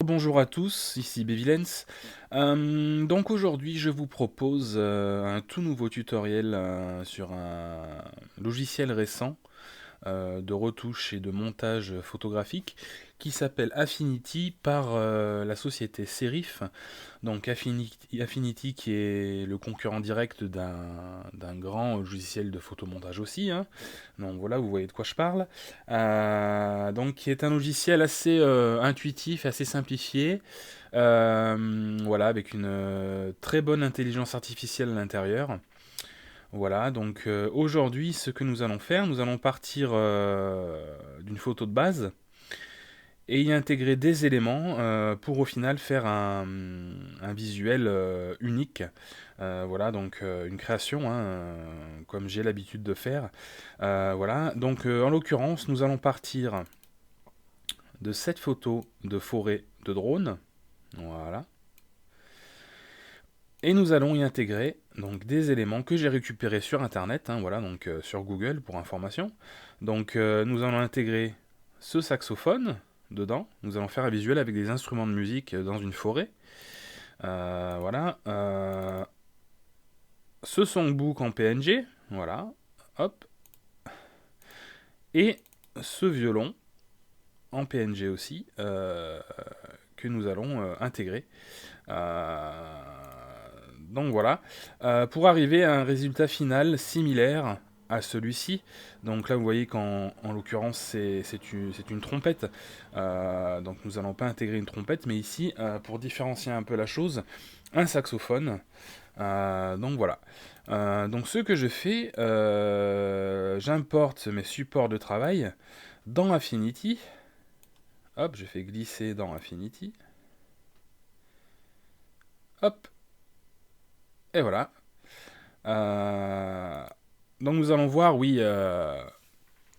Bonjour à tous, ici Bevilens. Donc aujourd'hui je vous propose un tout nouveau tutoriel sur un logiciel récent de retouche et de montage photographique qui s'appelle Affinity par la société Serif. Donc Affinity qui est le concurrent direct d'un grand logiciel de photomontage aussi, hein. Donc voilà, vous voyez de quoi je parle. Donc qui est un logiciel assez intuitif, assez simplifié, voilà, avec une très bonne intelligence artificielle à l'intérieur. Voilà, donc aujourd'hui, ce que nous allons faire, nous allons partir d'une photo de base et y intégrer des éléments pour au final faire un visuel unique. Voilà, donc une création, hein, comme j'ai l'habitude de faire. Voilà, donc en l'occurrence, nous allons partir de cette photo de forêt de drone. Voilà. Et nous allons y intégrer donc des éléments que j'ai récupérés sur internet, hein, voilà, donc sur Google pour information. Donc nous allons intégrer ce saxophone dedans. Nous allons faire un visuel avec des instruments de musique dans une forêt. Voilà. Ce songbook en PNG. Voilà. Hop. Et ce violon en PNG aussi que nous allons intégrer. Donc voilà, pour arriver à un résultat final similaire à celui-ci. Donc là, vous voyez qu'en l'occurrence, c'est une trompette. Donc nous n'allons pas intégrer une trompette, mais ici, pour différencier un peu la chose, un saxophone. Donc voilà. Donc ce que je fais, j'importe mes supports de travail dans Affinity. Hop, je fais glisser dans Affinity. Hop, et voilà. Euh, donc nous allons voir, oui,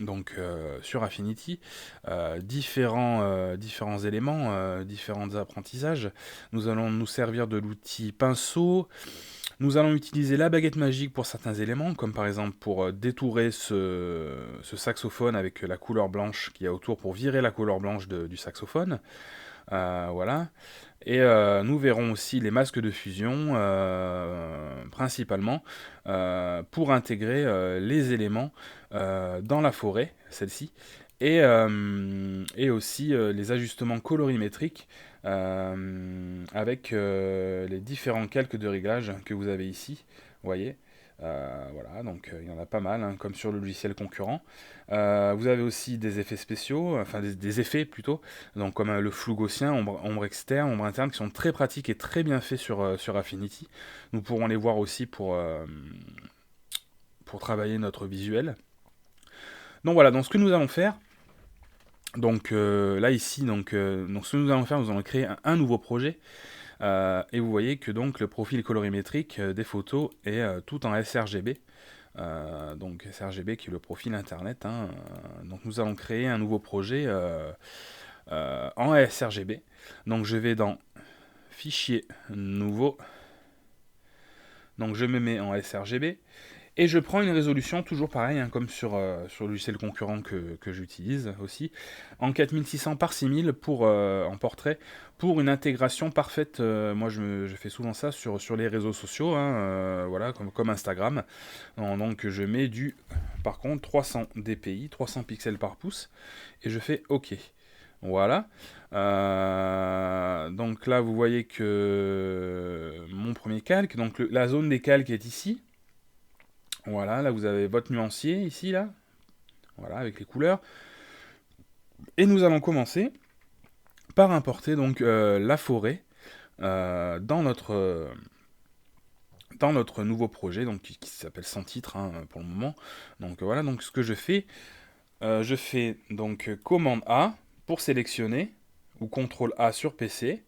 donc sur Affinity, différents éléments, différents apprentissages. Nous allons nous servir de l'outil pinceau. Nous allons utiliser la baguette magique pour certains éléments, comme par exemple pour détourer ce saxophone avec la couleur blanche qu'il y a autour pour virer la couleur blanche du saxophone. Voilà. Et nous verrons aussi les masques de fusion, principalement, pour intégrer les éléments dans la forêt, celle-ci, et aussi les ajustements colorimétriques avec les différents calques de réglage que vous avez ici, vous voyez. Voilà, donc il y en a pas mal, hein, comme sur le logiciel concurrent. Vous avez aussi des effets spéciaux, enfin des effets plutôt, donc comme le flou gaussien, ombre externe, ombre interne, qui sont très pratiques et très bien faits sur Affinity. Nous pourrons les voir aussi pour travailler notre visuel. Donc voilà, donc ce que nous allons faire, donc là ici, donc ce que nous allons faire, nous allons créer un nouveau projet. Et vous voyez que donc le profil colorimétrique des photos est tout en sRGB. Donc sRGB qui est le profil internet, hein. Donc nous allons créer un nouveau projet en sRGB. Donc je vais dans Fichier, Nouveau. Donc je me mets en sRGB. Et je prends une résolution toujours pareil, hein, comme sur le logiciel concurrent que j'utilise aussi, en 4600 par 6000 en portrait, pour une intégration parfaite. Moi, je fais souvent ça sur les réseaux sociaux, hein, voilà, comme Instagram. Donc, je mets par contre, 300 dpi, 300 pixels par pouce, et je fais OK. Voilà. Donc là, vous voyez que mon premier calque, donc la zone des calques est ici. Voilà, là vous avez votre nuancier ici, là. Voilà, avec les couleurs. Et nous allons commencer par importer donc la forêt dans notre nouveau projet, donc qui s'appelle Sans titre, hein, pour le moment. Donc voilà, donc ce que je fais donc commande A pour sélectionner, ou CTRL A sur PC,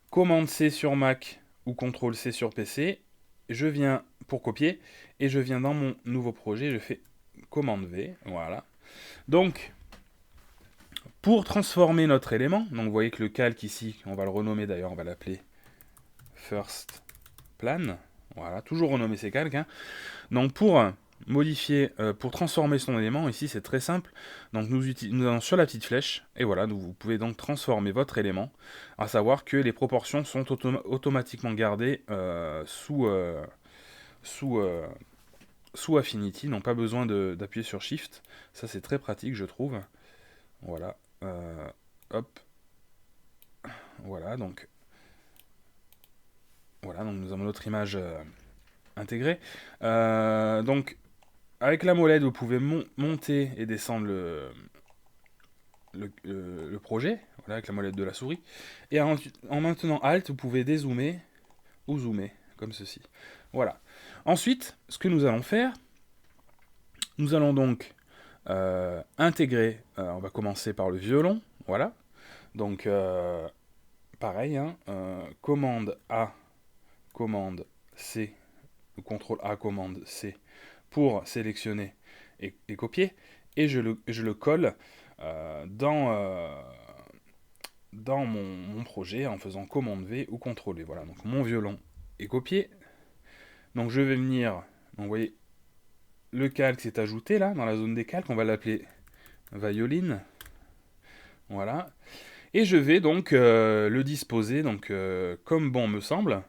commande C sur Mac ou CTRL C sur PC. Je viens pour copier et je viens dans mon nouveau projet, je fais commande V, voilà. Donc, pour transformer notre élément, donc vous voyez que le calque ici, on va le renommer d'ailleurs, on va l'appeler First Plan, voilà, toujours renommer ces calques, hein. Donc pour modifier, pour transformer son élément, ici c'est très simple. Donc nous allons sur la petite flèche, et voilà, vous pouvez donc transformer votre élément, à savoir que les proportions sont automatiquement gardées sous, sous Affinity, n'ont pas besoin d'appuyer sur Shift. Ça c'est très pratique je trouve. Voilà, hop, voilà donc nous avons notre image intégrée. Donc avec la molette, vous pouvez monter et descendre le projet, voilà, avec la molette de la souris. Et en maintenant Alt, vous pouvez dézoomer ou zoomer, comme ceci. Voilà. Ensuite, ce que nous allons faire, nous allons donc intégrer, on va commencer par le violon, voilà. Donc, pareil, hein, commande A, commande C, ou contrôle A, commande C, pour sélectionner et copier, et je le colle dans mon projet en faisant commande V ou CTRL V. Voilà, donc mon violon est copié. Donc je vais venir, donc vous voyez, le calque s'est ajouté là, dans la zone des calques, on va l'appeler violine. Voilà. Et je vais donc le disposer donc, comme bon me semble.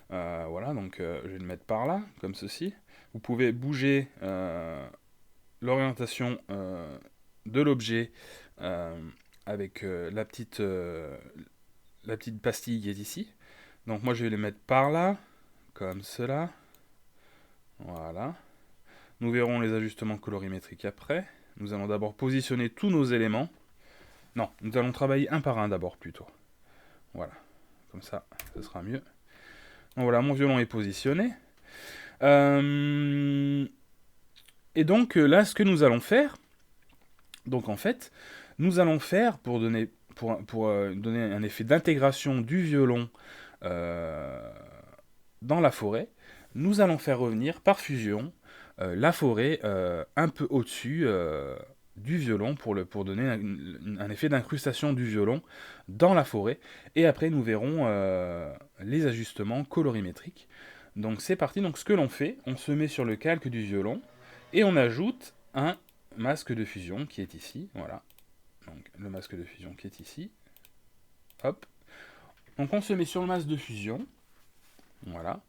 Voilà, donc je vais le mettre par là, comme ceci. Vous pouvez bouger l'orientation de l'objet avec la petite pastille qui est ici. Donc moi je vais les mettre par là, comme cela. Voilà. Nous verrons les ajustements colorimétriques après. Nous allons d'abord positionner tous nos éléments. Non, nous allons travailler un par un d'abord plutôt. Voilà. Comme ça, ce sera mieux. Donc voilà, mon violon est positionné. Et donc là, ce que nous allons faire, donc en fait, nous allons faire pour donner un effet d'intégration du violon dans la forêt, nous allons faire revenir par fusion la forêt un peu au-dessus du violon pour donner un effet d'incrustation du violon dans la forêt. Et après, nous verrons les ajustements colorimétriques. Donc c'est parti. Donc ce que l'on fait, on se met sur le calque du violon et on ajoute un masque de fusion qui est ici. Voilà. Donc le masque de fusion qui est ici. Hop. Donc on se met sur le masque de fusion. Voilà.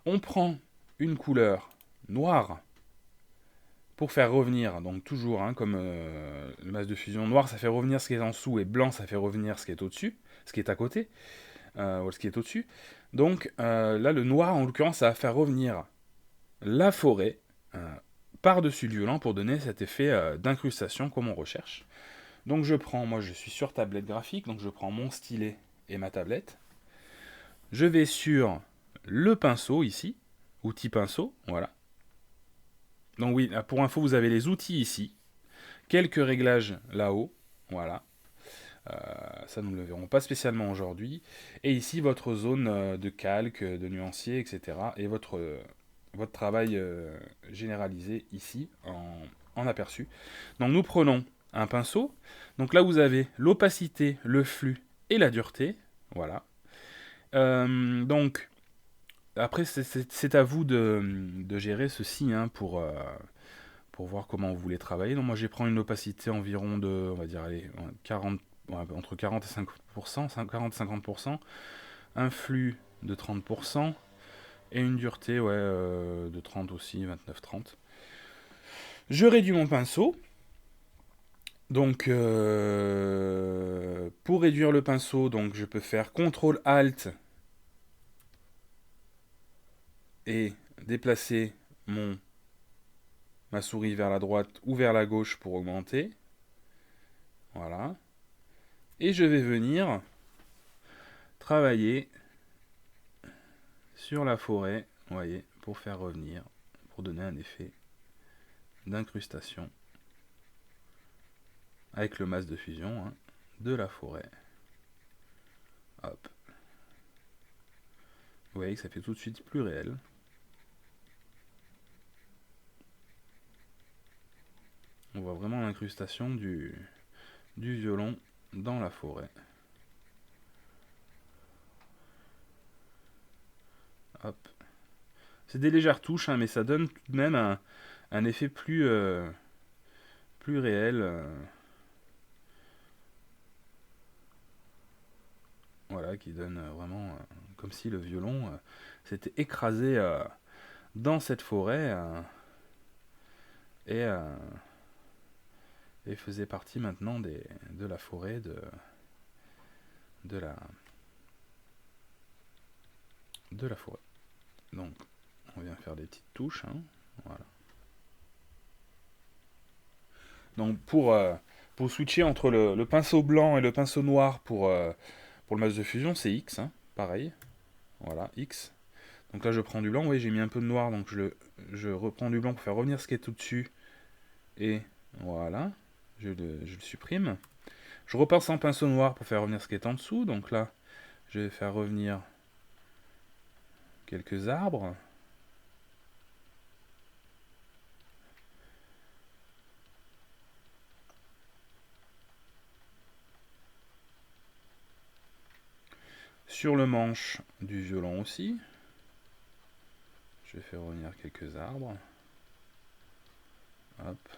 On prend une couleur noire pour faire revenir, donc toujours, hein, comme le masque de fusion, noir ça fait revenir ce qui est en dessous et blanc ça fait revenir ce qui est au-dessus, ce qui est à côté, ou ce qui est au-dessus. Donc là le noir en l'occurrence ça va faire revenir la forêt par-dessus le violon pour donner cet effet d'incrustation comme on recherche. Donc je prends, moi je suis sur tablette graphique, donc je prends mon stylet et ma tablette. Je vais sur le pinceau ici, outil pinceau, voilà. Donc oui, pour info, vous avez les outils ici, quelques réglages là-haut, voilà. Ça, nous ne le verrons pas spécialement aujourd'hui. Et ici, votre zone de calque, de nuancier, etc. Et votre travail généralisé ici, en aperçu. Donc nous prenons un pinceau. Donc là, vous avez l'opacité, le flux et la dureté. Voilà. Donc, après, c'est à vous de gérer ceci hein, pour voir comment vous voulez travailler. Donc moi, je vais prendre une opacité environ de, on va dire, allez, 40, entre 40 et 50%, 40 et 50%, un flux de 30%, et une dureté de 30 aussi, 29-30. Je réduis mon pinceau. Donc, pour réduire le pinceau, donc, je peux faire CTRL-ALT et déplacer ma souris vers la droite ou vers la gauche pour augmenter. Voilà. Et je vais venir travailler sur la forêt, vous voyez, pour faire revenir, pour donner un effet d'incrustation avec le masque de fusion hein, de la forêt. Hop. Vous voyez que ça fait tout de suite plus réel. On voit vraiment l'incrustation du violon dans la forêt. Hop. C'est des légères touches, hein, mais ça donne tout de même un effet plus réel. Voilà, qui donne vraiment comme si le violon s'était écrasé dans cette forêt et, euh, et faisait partie maintenant de la forêt, de, la, de la forêt. Donc, on vient faire des petites touches. Hein, voilà. Donc, pour switcher entre le pinceau blanc et le pinceau noir pour le masque de fusion, c'est X, hein, pareil. Voilà, X. Donc là, je prends du blanc. Oui, j'ai mis un peu de noir, donc je reprends du blanc pour faire revenir ce qui est au-dessus. Et voilà, je le supprime. Je repasse en pinceau noir pour faire revenir ce qui est en dessous. Donc là, je vais faire revenir quelques arbres. Sur le manche du violon aussi, je vais faire revenir quelques arbres. Hop.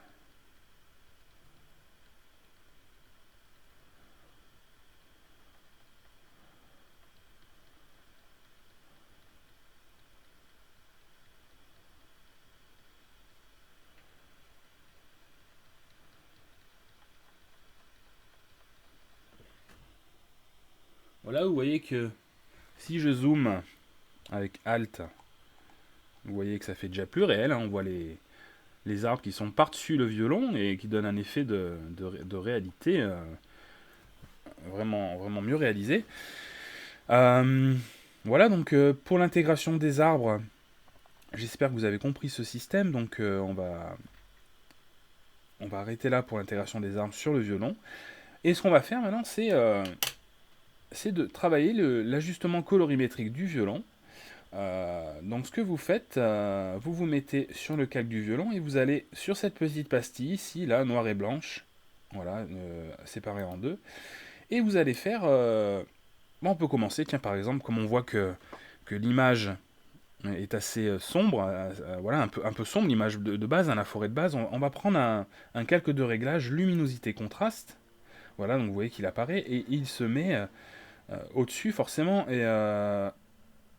Voilà, vous voyez que si je zoome avec Alt, vous voyez que ça fait déjà plus réel. Hein, on voit les arbres qui sont par-dessus le violon et qui donnent un effet de réalité vraiment, vraiment mieux réalisé. Voilà, donc pour l'intégration des arbres, j'espère que vous avez compris ce système. Donc on va arrêter là pour l'intégration des arbres sur le violon. Et ce qu'on va faire maintenant, c'est de travailler l'ajustement colorimétrique du violon. Donc ce que vous faites, vous vous mettez sur le calque du violon et vous allez sur cette petite pastille ici, là, noire et blanche, voilà, séparée en deux, et vous allez faire... bon, on peut commencer, tiens, par exemple, comme on voit que l'image est assez sombre, voilà, un peu sombre, l'image de base, hein, la forêt de base, on va prendre un calque de réglage luminosité-contraste, voilà, donc vous voyez qu'il apparaît, et il se met au-dessus, forcément, et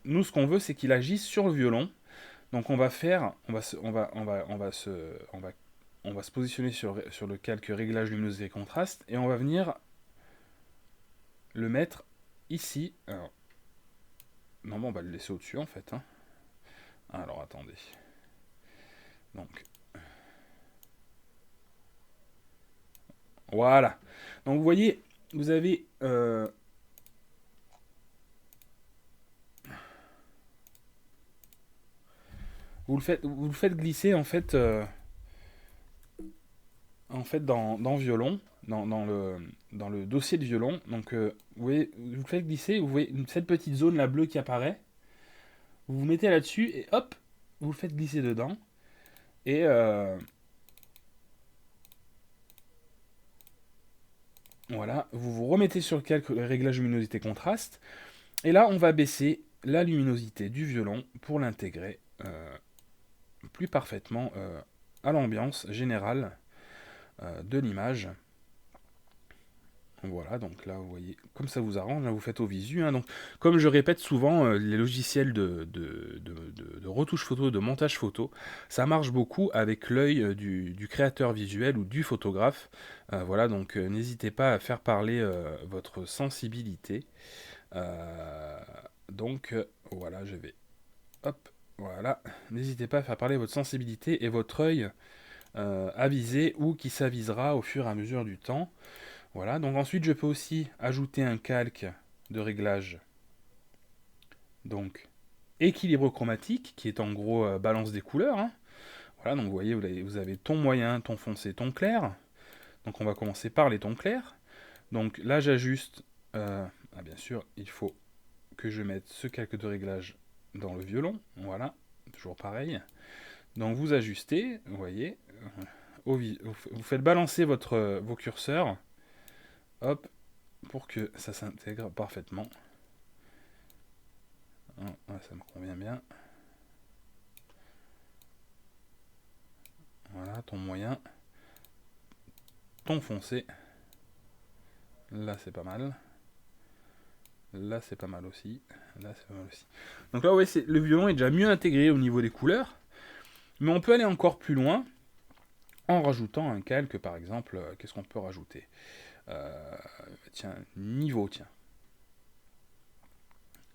nous, ce qu'on veut, c'est qu'il agisse sur le violon. Donc, on va se positionner sur le calque réglage luminosité et contraste et on va venir le mettre ici. Alors, non, bon, on va le laisser au-dessus en fait. Hein. Alors, attendez. Donc, voilà. Donc, vous voyez, vous avez vous le faites glisser en fait dans violon, dans le dossier de violon. Donc vous voyez, vous le faites glisser, vous voyez cette petite zone là bleue qui apparaît. Vous vous mettez là-dessus et hop, vous le faites glisser dedans. Et voilà, vous vous remettez sur le calque le réglage luminosité contraste. Et là, on va baisser la luminosité du violon pour l'intégrer plus parfaitement à l'ambiance générale de l'image. Voilà, donc là, vous voyez, comme ça vous arrange, là, vous faites au visu. Hein, donc, comme je répète souvent, les logiciels de retouche photo, de montage photo, ça marche beaucoup avec l'œil du créateur visuel ou du photographe. Voilà, donc n'hésitez pas à faire parler votre sensibilité. Donc, voilà, je vais... Hop, voilà. N'hésitez pas à faire parler votre sensibilité et votre œil avisé ou qui s'avisera au fur et à mesure du temps. Voilà, donc ensuite je peux aussi ajouter un calque de réglage, donc équilibre chromatique, qui est en gros balance des couleurs. Hein. Voilà, donc vous voyez, vous avez ton moyen, ton foncé, ton clair. Donc on va commencer par les tons clairs. Donc là j'ajuste, bien sûr, il faut que je mette ce calque de réglage dans le violon. Voilà, toujours pareil. Donc vous ajustez, vous voyez, vous faites balancer vos curseurs. Hop, pour que ça s'intègre parfaitement. Ah, ça me convient bien. Voilà, ton moyen, ton foncé. Là, c'est pas mal. Là, c'est pas mal aussi. Là, c'est pas mal aussi. Donc là, ouais, le violon est déjà mieux intégré au niveau des couleurs. Mais on peut aller encore plus loin en rajoutant un calque, par exemple. Qu'est-ce qu'on peut rajouter Tiens, niveau, tiens.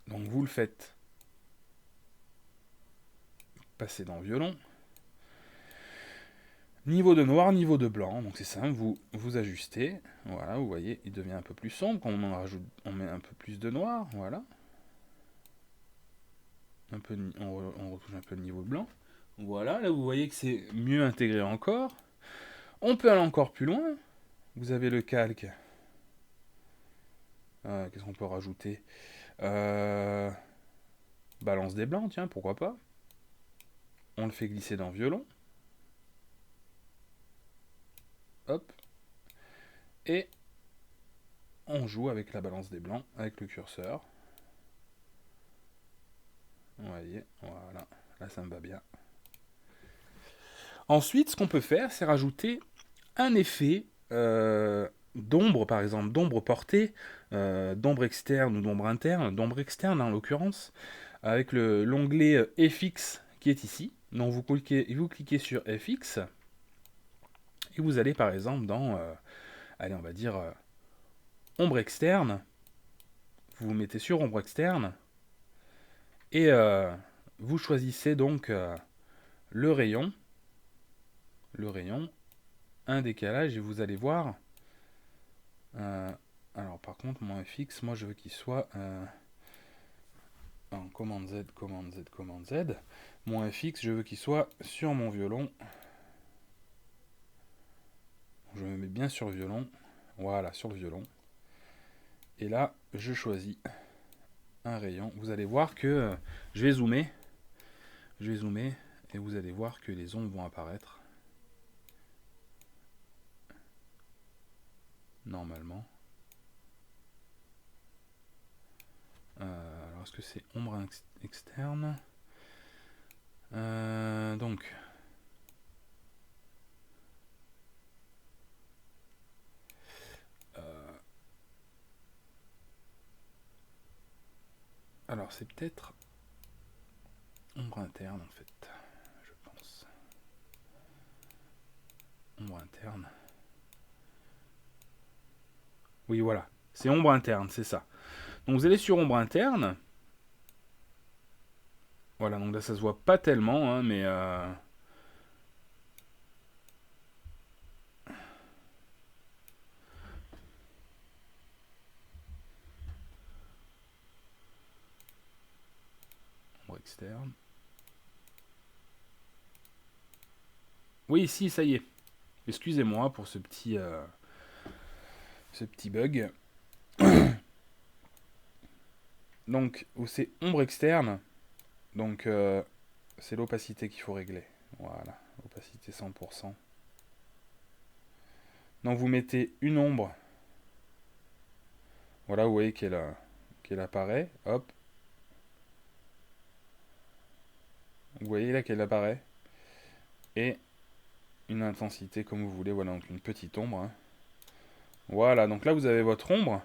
Donc vous le faites passer dans violon. Niveau de noir, niveau de blanc. Donc c'est simple, vous ajustez. Voilà, vous voyez, il devient un peu plus sombre. Quand on en rajoute, on met un peu plus de noir. Voilà. On retouche un peu le niveau de blanc. Voilà, là vous voyez que c'est mieux intégré encore. On peut aller encore plus loin. Vous avez le calque. Qu'est-ce qu'on peut rajouter Balance des blancs, tiens, pourquoi pas. On le fait glisser dans violon. Hop. Et on joue avec la balance des blancs, avec le curseur. Vous voyez, voilà. Là, ça me va bien. Ensuite, ce qu'on peut faire, c'est rajouter un effet d'ombre, par exemple, d'ombre portée, d'ombre externe ou d'ombre interne, d'ombre externe en l'occurrence, avec l'onglet FX qui est ici. Donc vous cliquez sur FX et vous allez par exemple dans, allez on va dire ombre externe, vous vous mettez sur ombre externe et vous choisissez donc le rayon, un décalage et vous allez voir. Alors par contre mon FX, moi je veux qu'il soit en commande Z, commande Z, commande Z. Mon FX, je veux qu'il soit sur mon violon. Je me mets bien sur le violon. Voilà, sur le violon. Et là, je choisis un rayon. Vous allez voir que je vais zoomer. Je vais zoomer et vous allez voir que les ombres vont apparaître. Normalement. Alors, est-ce que c'est ombre externe donc. Alors, c'est peut-être ombre interne en fait, je pense. Ombre interne. Oui, voilà. C'est ombre interne, c'est ça. Donc vous allez sur ombre interne. Voilà, donc là ça se voit pas tellement, hein, mais ombre externe. Oui, si, ça y est. Excusez-moi pour ce petit bug. Donc, c'est ombre externe. Donc, c'est l'opacité qu'il faut régler. Voilà, opacité 100%. Donc, vous mettez une ombre. Voilà, vous voyez qu'elle apparaît. Hop. Vous voyez là qu'elle apparaît. Et une intensité comme vous voulez. Voilà, donc une petite ombre. Hein. Voilà, donc là, vous avez votre ombre.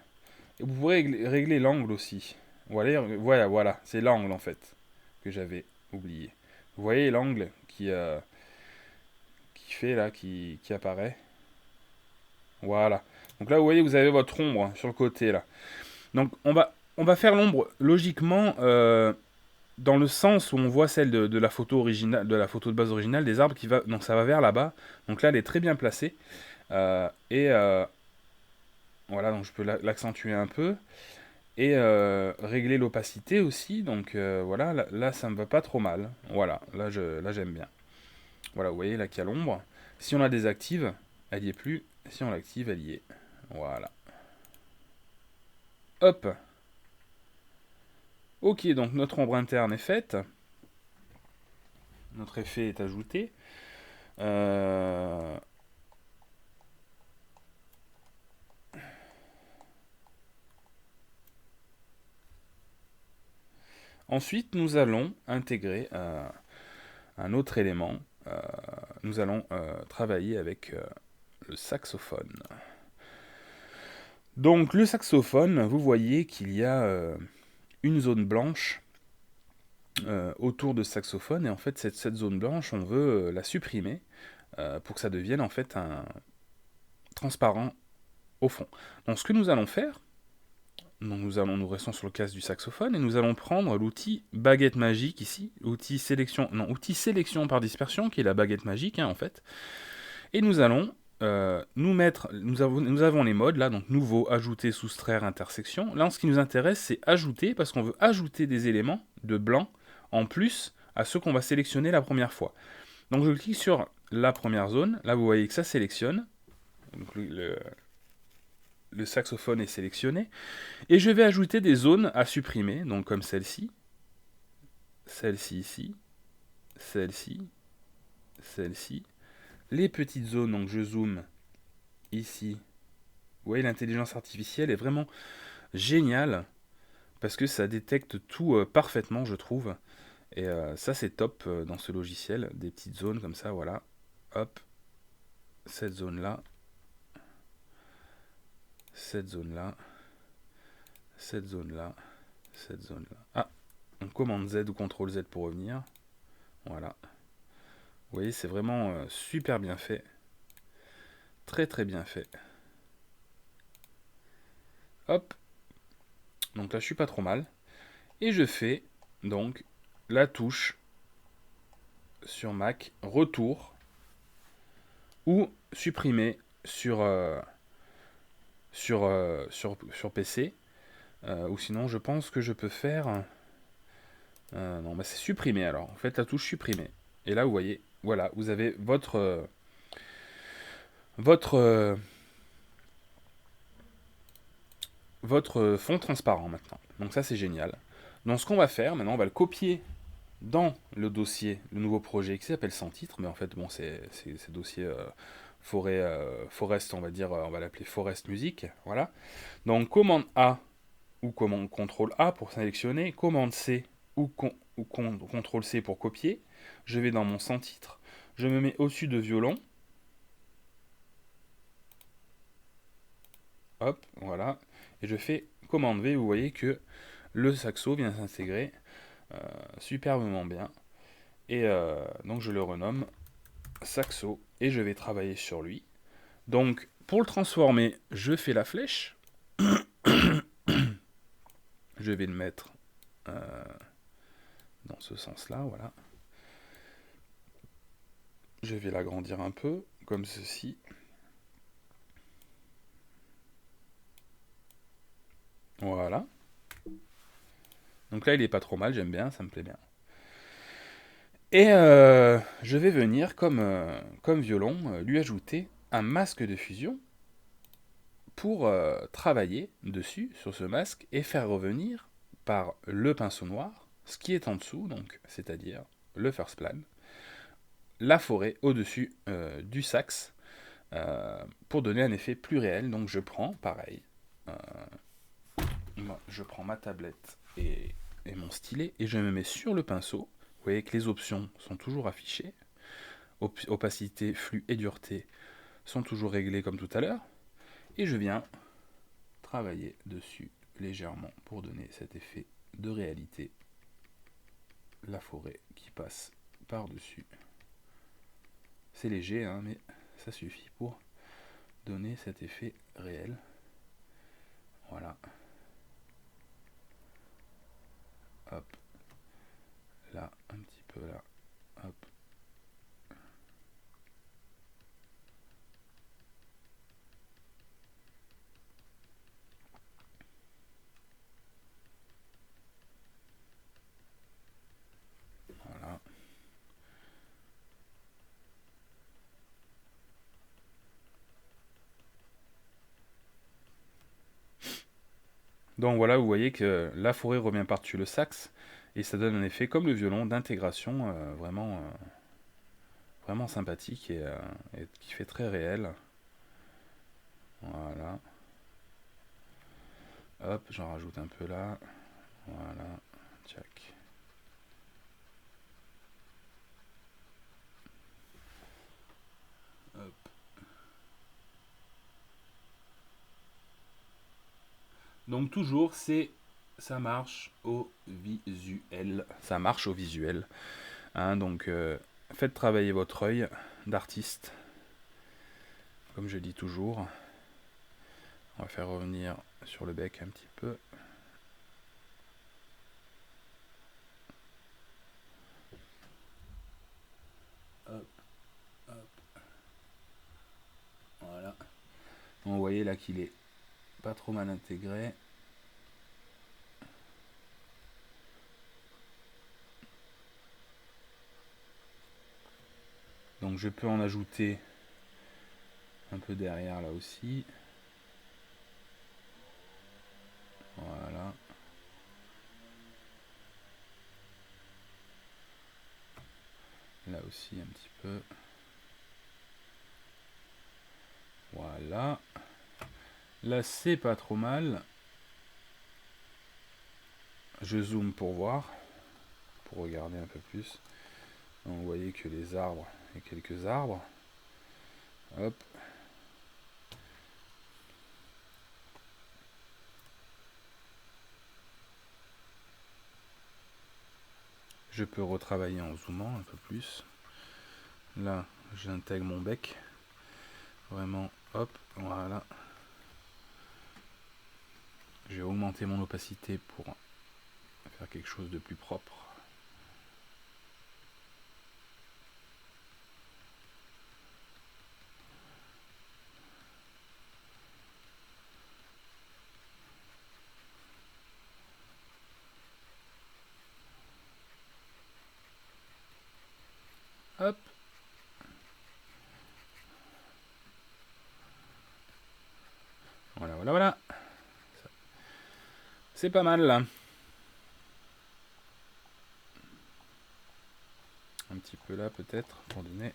Et vous pourrez régler l'angle aussi. Voilà, c'est l'angle en fait que j'avais oublié. Vous voyez l'angle qui fait là, qui apparaît. Voilà. Donc là, vous voyez, vous avez votre ombre sur le côté là. Donc on va faire l'ombre logiquement dans le sens où on voit celle de la photo originale, de la photo de base originale des arbres qui va. Donc ça va vers là-bas. Donc là, elle est très bien placée. Voilà, donc je peux l'accentuer un peu. Et régler l'opacité aussi. Donc voilà, là, ça me va pas trop mal. Voilà, là j'aime bien. Voilà, vous voyez là qu'il y a l'ombre. Si on la désactive, elle y est plus. Si on l'active, elle y est. Voilà. Hop. Ok, donc notre ombre interne est faite. Notre effet est ajouté. Ensuite, nous allons intégrer un autre élément. nous allons travailler avec le saxophone. Donc le saxophone, vous voyez qu'il y a une zone blanche autour de ce saxophone, et en fait cette zone blanche, on veut la supprimer pour que ça devienne en fait un transparent au fond. Donc ce que nous allons faire, donc nous restons sur le casque du saxophone et nous allons prendre l'outil baguette magique ici, outil sélection par dispersion, qui est la baguette magique en fait, et nous allons nous avons les modes là, donc nouveau, ajouter, soustraire, intersection. Là, ce qui nous intéresse, c'est ajouter, parce qu'on veut ajouter des éléments de blanc en plus à ceux qu'on va sélectionner la première fois. Donc je clique sur la première zone, là vous voyez que ça sélectionne, donc le saxophone est sélectionné, et je vais ajouter des zones à supprimer, donc comme celle-ci, celle-ci ici, celle-ci, celle-ci, les petites zones, donc je zoome ici. Vous voyez, l'intelligence artificielle est vraiment géniale, parce que ça détecte tout parfaitement, je trouve. Et ça, c'est top dans ce logiciel, des petites zones comme ça, voilà. Hop, cette zone-là, cette zone-là, cette zone-là, cette zone-là. Ah, on commande Z ou CTRL Z pour revenir. Voilà. Vous voyez, c'est vraiment super bien fait. Très très bien fait. Hop. Donc là, je suis pas trop mal. Et je fais donc la touche sur Mac, retour, ou supprimer sur PC. Ou sinon, je pense que je peux faire... non, bah c'est supprimer alors. En fait, la touche supprimer. Et là, vous voyez, voilà, vous avez votre fond transparent maintenant. Donc ça, c'est génial. Donc ce qu'on va faire, maintenant, on va le copier dans le dossier, le nouveau projet qui s'appelle sans titre, mais en fait, bon, c'est dossier Forest, on va dire, on va l'appeler Forest Music, voilà. Donc commande A ou CTRL A pour sélectionner, commande C ou CTRL C pour copier. Je vais dans mon sans titre, je me mets au-dessus de violon. Hop, voilà. Et je fais commande V, vous voyez que le saxo vient s'intégrer superbement bien. Et donc je le renomme saxo et je vais travailler sur lui. Donc pour le transformer, je fais la flèche. Je vais le mettre dans ce sens-là, voilà. Je vais l'agrandir un peu, comme ceci. Voilà. Donc là, il est pas trop mal, j'aime bien, ça me plaît bien. Et je vais venir, comme violon, lui ajouter un masque de fusion pour travailler dessus, sur ce masque, et faire revenir par le pinceau noir ce qui est en dessous, donc c'est-à-dire le first plan, la forêt au-dessus du sax, pour donner un effet plus réel. Donc je prends, pareil, je prends ma tablette et mon stylet, et je me mets sur le pinceau. Vous voyez que les options sont toujours affichées. Opacité, flux et dureté sont toujours réglés comme tout à l'heure. Et je viens travailler dessus légèrement pour donner cet effet de réalité. La forêt qui passe par-dessus. C'est léger, hein, mais ça suffit pour donner cet effet réel. Voilà. Hop. Là, un petit peu là. Hop. Voilà. Donc voilà, vous voyez que la forêt revient par-dessus le sax, et ça donne un effet comme le violon d'intégration vraiment sympathique et qui fait très réel. Voilà. Hop, j'en rajoute un peu là. Voilà. Tchac. Donc toujours, ça marche au visuel. Ça marche au visuel. Hein, donc faites travailler votre œil d'artiste. Comme je dis toujours. On va faire revenir sur le bec un petit peu. Hop, hop. Voilà. Donc, vous voyez là qu'il est pas trop mal intégré. Donc je peux en ajouter un peu derrière là aussi. Voilà. Là aussi un petit peu. Voilà. Là c'est pas trop mal. Je zoome pour voir. Pour regarder un peu plus. Donc, vous voyez que les arbres, il y a quelques arbres. Hop. Je peux retravailler en zoomant un peu plus. Là, j'intègre mon bec. Vraiment, hop, voilà. J'ai augmenté mon opacité pour faire quelque chose de plus propre. Hop. Voilà, voilà, voilà. C'est pas mal là. Un petit peu là peut-être pour donner.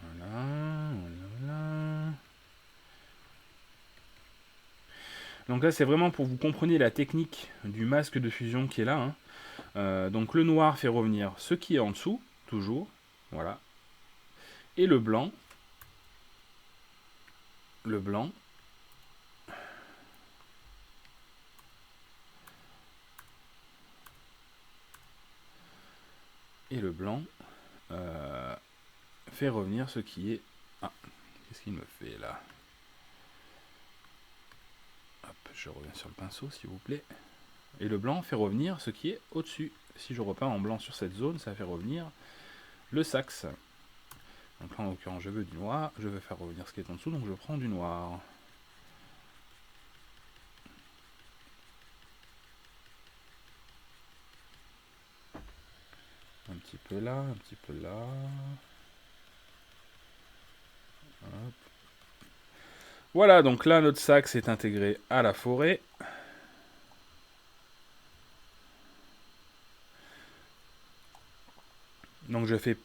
Voilà, voilà. Donc là c'est vraiment pour que vous compreniez la technique du masque de fusion qui est là. Hein. Donc le noir fait revenir ce qui est en dessous, toujours. Voilà. Et le blanc. Le blanc. Et le blanc fait revenir ce qui est... Ah, qu'est-ce qu'il me fait là? Hop, je reviens sur le pinceau s'il vous plaît. Et le blanc fait revenir ce qui est au-dessus. Si je repeins en blanc sur cette zone, ça fait revenir le saxe. Donc là en l'occurrence je veux du noir, je veux faire revenir ce qui est en dessous, donc je prends du noir. Un petit peu là, un petit peu là. Hop. Voilà, donc là notre saxe est intégré à la forêt. Donc je fais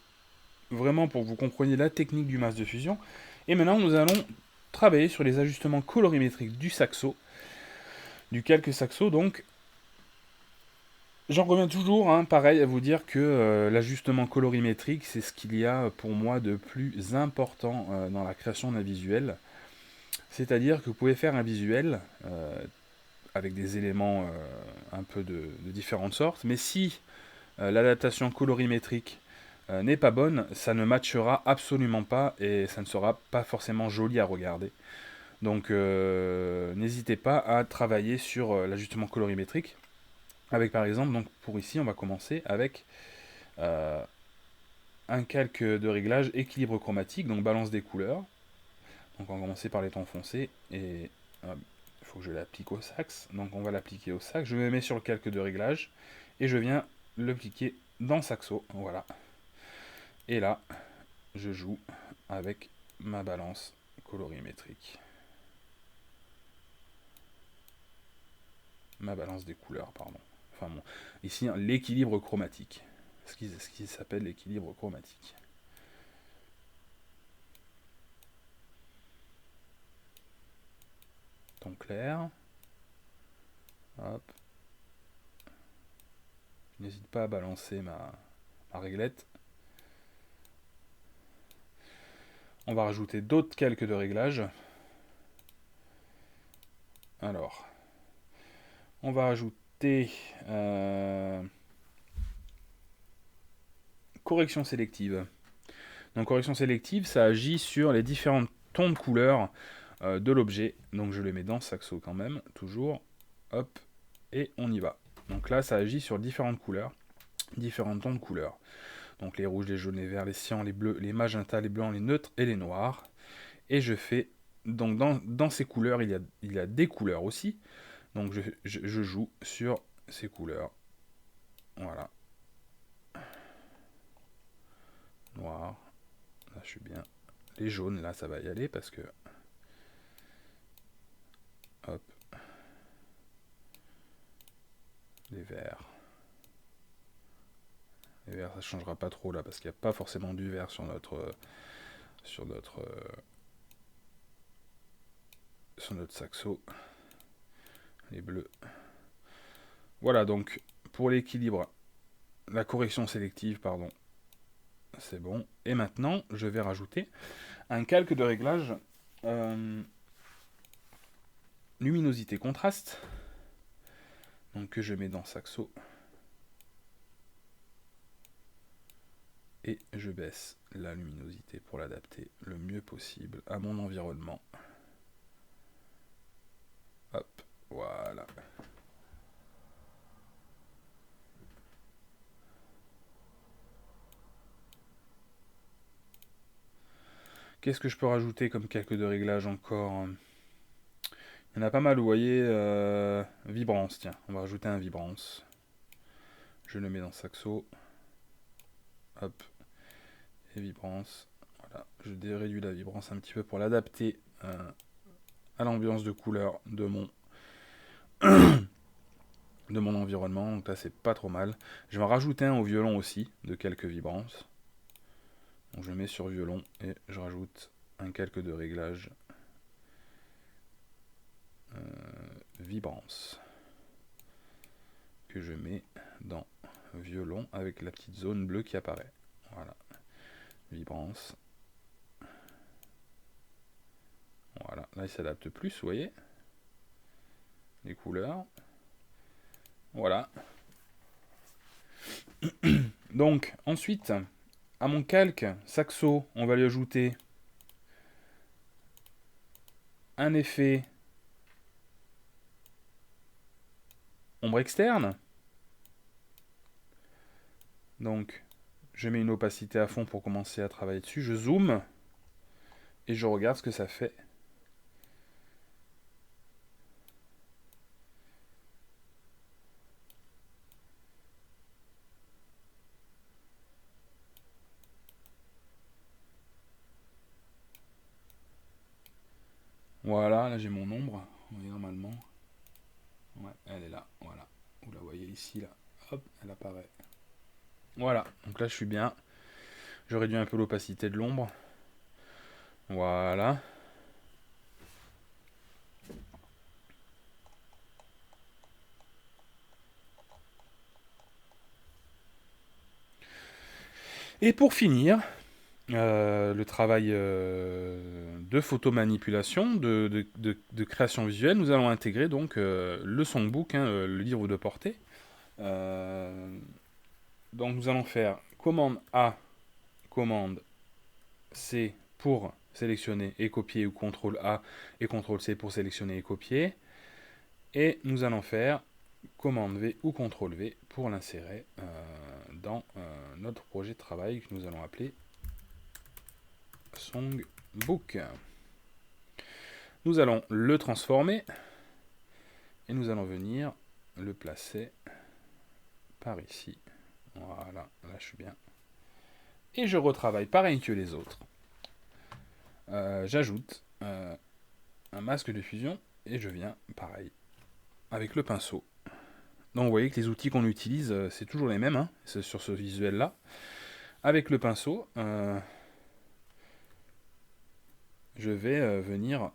vraiment pour que vous compreniez la technique du masque de fusion. Et maintenant nous allons travailler sur les ajustements colorimétriques du saxo. Du calque saxo donc. J'en reviens toujours, hein, pareil, à vous dire que l'ajustement colorimétrique, c'est ce qu'il y a pour moi de plus important dans la création d'un visuel. C'est-à-dire que vous pouvez faire un visuel avec des éléments un peu de différentes sortes, mais si l'adaptation colorimétrique n'est pas bonne, ça ne matchera absolument pas et ça ne sera pas forcément joli à regarder. Donc n'hésitez pas à travailler sur l'ajustement colorimétrique. Avec par exemple, donc pour ici, on va commencer avec un calque de réglage équilibre chromatique, donc balance des couleurs. Donc on va commencer par les tons foncés et il faut que je l'applique au sax. Donc on va l'appliquer au sax. Je me mets sur le calque de réglage et je viens l'appliquer dans saxo. Voilà. Et là, je joue avec ma balance colorimétrique. Ma balance des couleurs, pardon. Enfin bon, ici l'équilibre chromatique. Ce qui s'appelle l'équilibre chromatique. Ton clair. Hop. N'hésite pas à balancer ma réglette. On va rajouter d'autres calques de réglage. Alors, on va rajouter correction sélective. Donc correction sélective, ça agit sur les différents tons de couleur de l'objet. Donc je le mets dans Saxo quand même, toujours. Hop, et on y va. Donc là, ça agit sur différentes couleurs, différents tons de couleurs. Donc les rouges, les jaunes, les verts, les cyans, les bleus, les magentas, les blancs, les neutres et les noirs. Et je fais, donc dans ces couleurs, il y a des couleurs aussi. Donc je joue sur ces couleurs. Voilà. Noir. Là, je suis bien. Les jaunes, là, ça va y aller parce que... Hop. Les verts. Les verts, ça changera pas trop là parce qu'il n'y a pas forcément du vert sur notre saxo. Les bleus. Voilà, donc pour l'équilibre, la correction sélective, pardon, c'est bon. Et maintenant, je vais rajouter un calque de réglage luminosité contraste, donc que je mets dans Saxo. Et je baisse la luminosité pour l'adapter le mieux possible à mon environnement. Hop, voilà. Qu'est-ce que je peux rajouter comme calque de réglage encore? Il y en a pas mal, vous voyez. Vibrance, tiens, on va rajouter un vibrance. Je le mets dans Saxo. Hop. Et vibrance. Voilà, je réduis la vibrance un petit peu pour l'adapter à l'ambiance de couleur de mon environnement. Donc là, c'est pas trop mal. Je vais en rajouter un au violon aussi, de quelques vibrances. Donc je mets sur violon et je rajoute un calque de réglage vibrance que je mets dans violon avec la petite zone bleue qui apparaît. Voilà, vibrance. Voilà, là il s'adapte plus, vous voyez les couleurs. Voilà. Donc ensuite, à mon calque saxo, on va lui ajouter un effet ombre externe. Donc je mets une opacité à fond pour commencer à travailler dessus. Je zoome et je regarde ce que ça fait. Voilà, là j'ai mon ombre. Vous voyez normalement. Ouais, elle est là. Voilà. Vous la voyez ici, là. Hop, elle apparaît. Voilà, donc là je suis bien. Je réduis un peu l'opacité de l'ombre. Voilà. Et pour finir, le travail de photomanipulation, de création visuelle, nous allons intégrer donc le songbook, hein, le livre de portée. Donc nous allons faire commande A, commande C pour sélectionner et copier, ou CTRL A et CTRL C pour sélectionner et copier. Et nous allons faire commande V ou CTRL V pour l'insérer dans notre projet de travail que nous allons appeler Songbook. Nous allons le transformer et nous allons venir le placer par ici. Voilà, là je suis bien. Et je retravaille pareil que les autres. J'ajoute un masque de fusion et je viens pareil avec le pinceau. Donc vous voyez que les outils qu'on utilise, c'est toujours les mêmes, hein, c'est sur ce visuel là. Avec le pinceau, je vais venir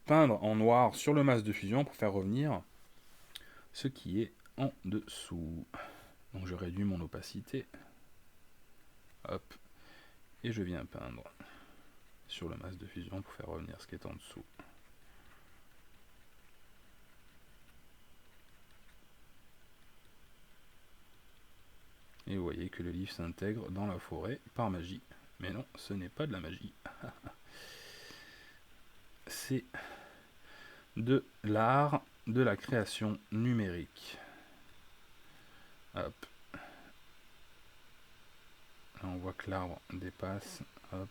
peindre en noir sur le masque de fusion pour faire revenir ce qui est en dessous. Donc je réduis mon opacité. Hop. Et je viens peindre. sur le masque de fusion pour faire revenir ce qui est en dessous. Et vous voyez que le livre s'intègre dans la forêt par magie. Mais non, ce n'est pas de la magie. C'est de l'art de la création numérique. Hop. Là, on voit que l'arbre dépasse. Hop.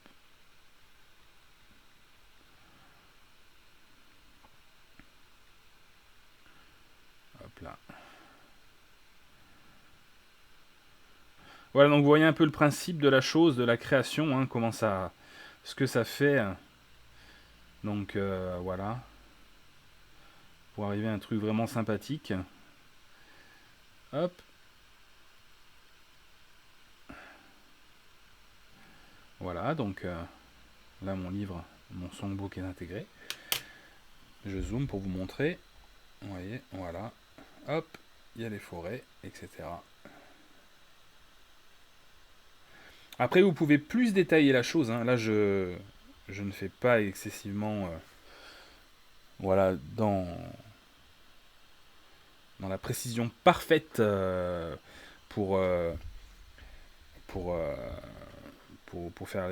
Hop là. Voilà, donc vous voyez un peu le principe de la chose, de la création, hein, comment ça, ce que ça fait. Donc voilà, pour arriver à un truc vraiment sympathique. Hop. Voilà, donc là mon livre, mon songbook est intégré. Je zoome pour vous montrer. Vous voyez, voilà. Hop, il y a les forêts, etc. Après, vous pouvez plus détailler la chose. Hein. Là, je ne fais pas excessivement voilà, dans la précision parfaite pour, pour, euh, pour faire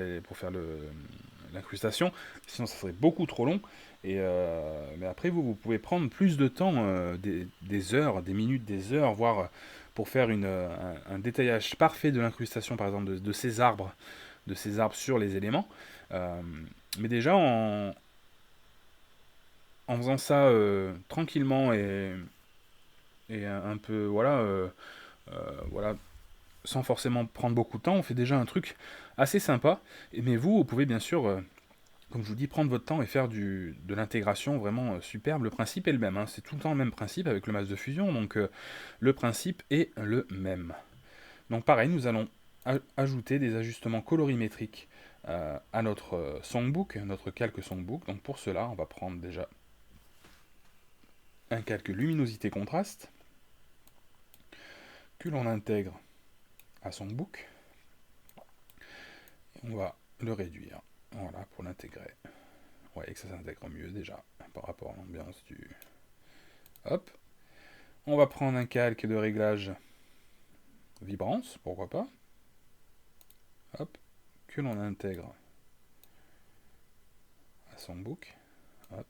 l'incrustation. Sinon, ça serait beaucoup trop long. Mais après, vous pouvez prendre plus de temps, des heures, des minutes, des heures, voire pour faire un détaillage parfait de l'incrustation, par exemple, de ces arbres sur les éléments. Mais déjà, en faisant ça tranquillement et un peu, voilà, voilà, sans forcément prendre beaucoup de temps, on fait déjà un truc assez sympa. Mais vous pouvez bien sûr, comme je vous dis, prendre votre temps et faire de l'intégration vraiment superbe. Le principe est le même, hein. C'est tout le temps le même principe avec le masque de fusion, donc le principe est le même. Donc pareil, nous allons ajouter des ajustements colorimétriques à notre songbook, notre calque songbook. Donc pour cela, on va prendre déjà un calque luminosité contraste que l'on intègre à songbook. On va le réduire, voilà, pour l'intégrer. Vous voyez que ça s'intègre mieux déjà par rapport à l'ambiance du... Hop. On va prendre un calque de réglage vibrance, pourquoi pas. Hop. Que l'on intègre à songbook. Hop.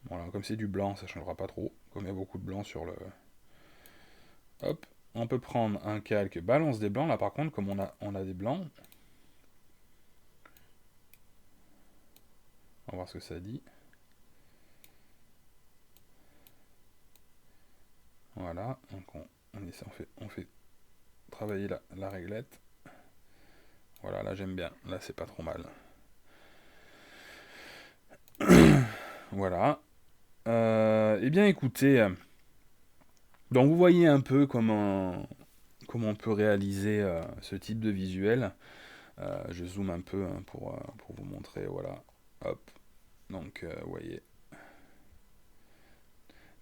Voilà, comme c'est du blanc, ça ne changera pas trop. Comme il y a beaucoup de blanc sur le... Hop. On peut prendre un calque balance des blancs. Là par contre, comme on a des blancs, on va voir ce que ça dit. Voilà, donc on fait travailler la réglette. Voilà, là j'aime bien, là c'est pas trop mal. Voilà. Eh bien écoutez, donc vous voyez un peu comment on peut réaliser ce type de visuel. Je zoome un peu hein, pour vous montrer, voilà. Hop. Donc vous voyez.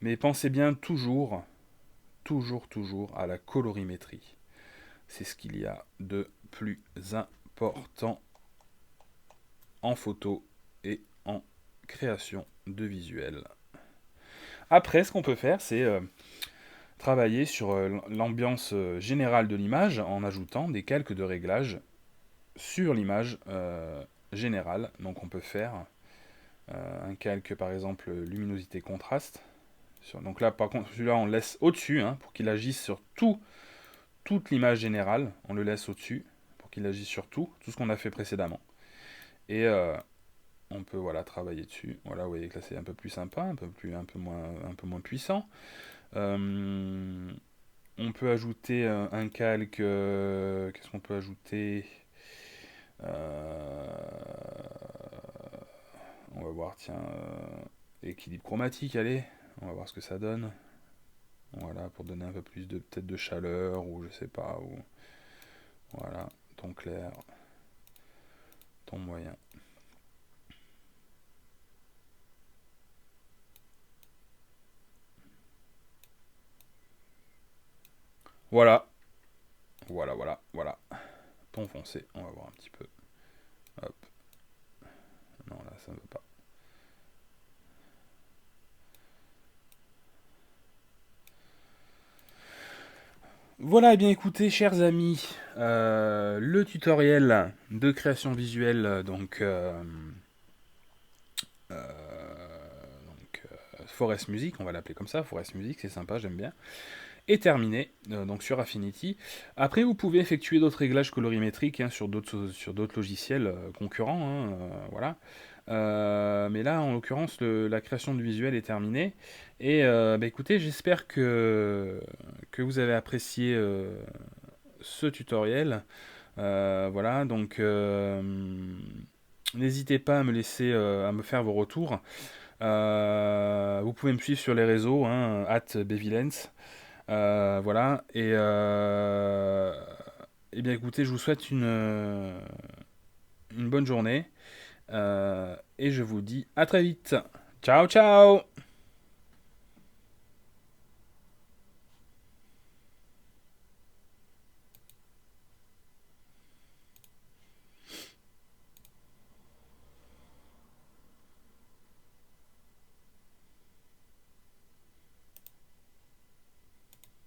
Mais pensez bien toujours à la colorimétrie. C'est ce qu'il y a de plus important en photo et en création de visuels. Après, ce qu'on peut faire, c'est travailler sur l'ambiance générale de l'image en ajoutant des calques de réglage sur l'image générale. Donc on peut faire un calque, par exemple, luminosité contraste. Donc là, par contre, celui-là, on le laisse au-dessus hein, pour qu'il agisse sur toute l'image générale. On le laisse au-dessus pour qu'il agisse sur tout ce qu'on a fait précédemment. Et on peut voilà, travailler dessus. Voilà, vous voyez que là c'est un peu plus sympa, un peu moins puissant. On peut ajouter un calque. Qu'est-ce qu'on peut ajouter On va voir, tiens, équilibre chromatique, allez. On va voir ce que ça donne. Voilà, pour donner un peu plus de peut-être de chaleur ou je sais pas. Ou voilà, ton clair, ton moyen. Voilà. Voilà. ton foncé. On va voir un petit peu. Hop. Non, là, ça ne veut pas. Voilà, eh bien écoutez, chers amis, le tutoriel de création visuelle, Forest Music, on va l'appeler comme ça, Forest Music, c'est sympa, j'aime bien, est terminé, donc sur Affinity. Après, vous pouvez effectuer d'autres réglages colorimétriques hein, sur d'autres logiciels concurrents, hein, voilà. Mais là, en l'occurrence, la création du visuel est terminée. Et bah, écoutez, j'espère que vous avez apprécié ce tutoriel. Voilà, donc n'hésitez pas à me laisser, à me faire vos retours. Vous pouvez me suivre sur les réseaux, hein, @bevillens. Voilà, et bien écoutez, je vous souhaite une bonne journée et je vous dis à très vite. Ciao, ciao!